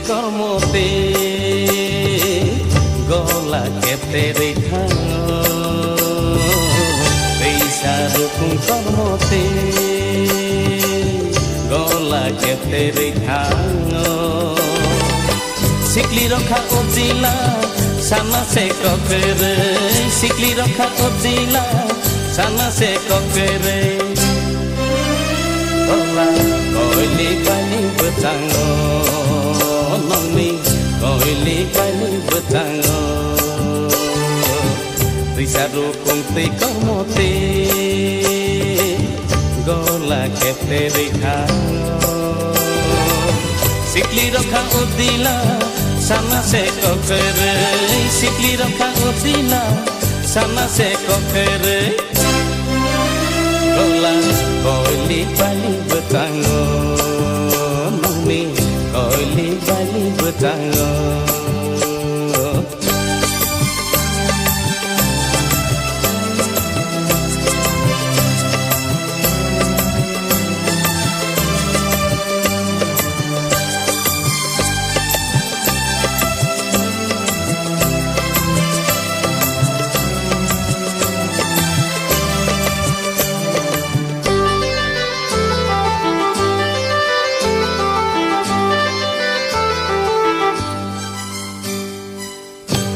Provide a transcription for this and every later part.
कर्मते गला केते रेखा पैसारुकुं कर्मते गला केते रेखा सिकली रखा उजिला साना से ककरे सिकली रखा उजिला साना से ककरे Koili kali betango nongmi koili kali betango Risaru kungti kormote gola kete rekhango Sikli rakha udila sana se kokere Sikli rakha udila sana se kokere Gola koili kali betango nongmi koili kali betango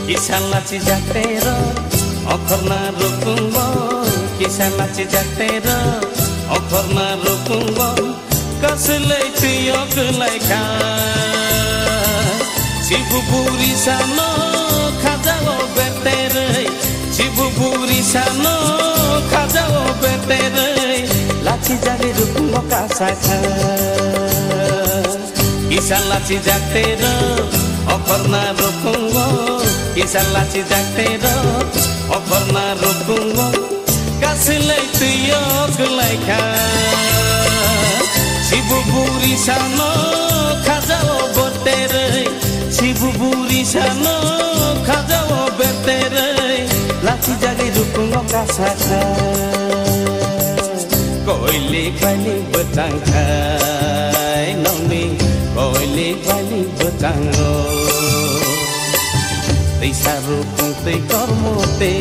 Kisah laci jatero okorna rukungo Kisah laci jatero okorna rukungo Kaselai tiyo kelai ka Cibuburi sano kajao betere Cibuburi sano kajao betere Laci jari rukungo kasaka Kisah laci jatero okorna rukungo Kisah laci jatero okorna rukungo Kaselai tiyo kelai ka Cibuburi sano kajao betere Cibuburi sano kajao betere Laci jari rukungo kasaka Koili kali betangkai nongmi koili kali betango Risaru kungti kormote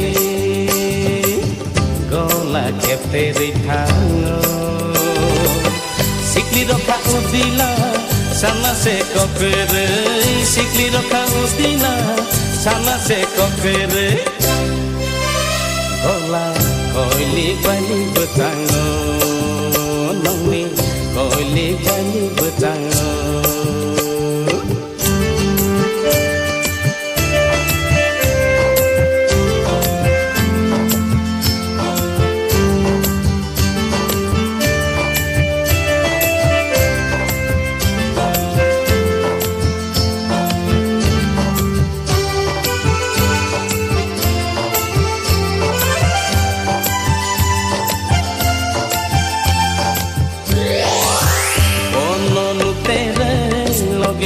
gola kete rekhango Sikli rakha udila sana se kokere Sikli rakha udila sana se kokere Gola koili kali betango nongmi koili kali betango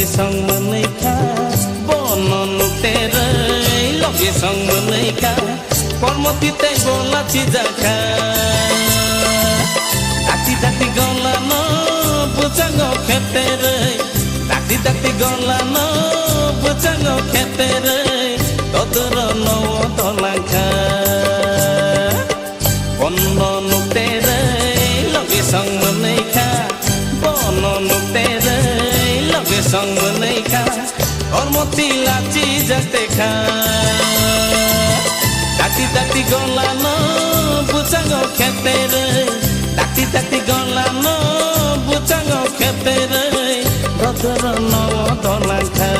Sang menika bonon tere logi sang menika kormoti te gola cijaka dati gola no bujango khetere dati gola no bujango khetere todoro no tolaka bonon tere logi sang menika bonon tere Sang menika kormoti laci jateka Dati golano bujango khetere Dati golano bujango khetere Dodoro no dolangka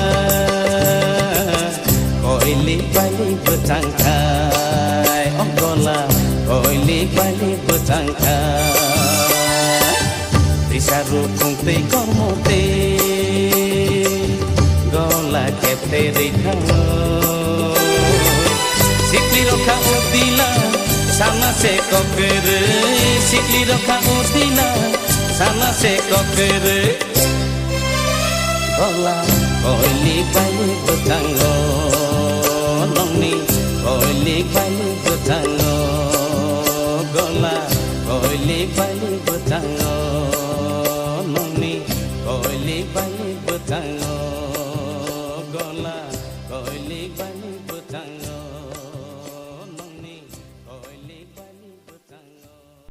Koili bali betangkai Gola koili bali betangkai Risaru kungti kormote gola kete rekhango Sikli rakha udila sana se kokere Sikli rakha udila sana se kokere Gola koili bali betango nongni koili bali betango Gola koili bali betango nongni koili bali betango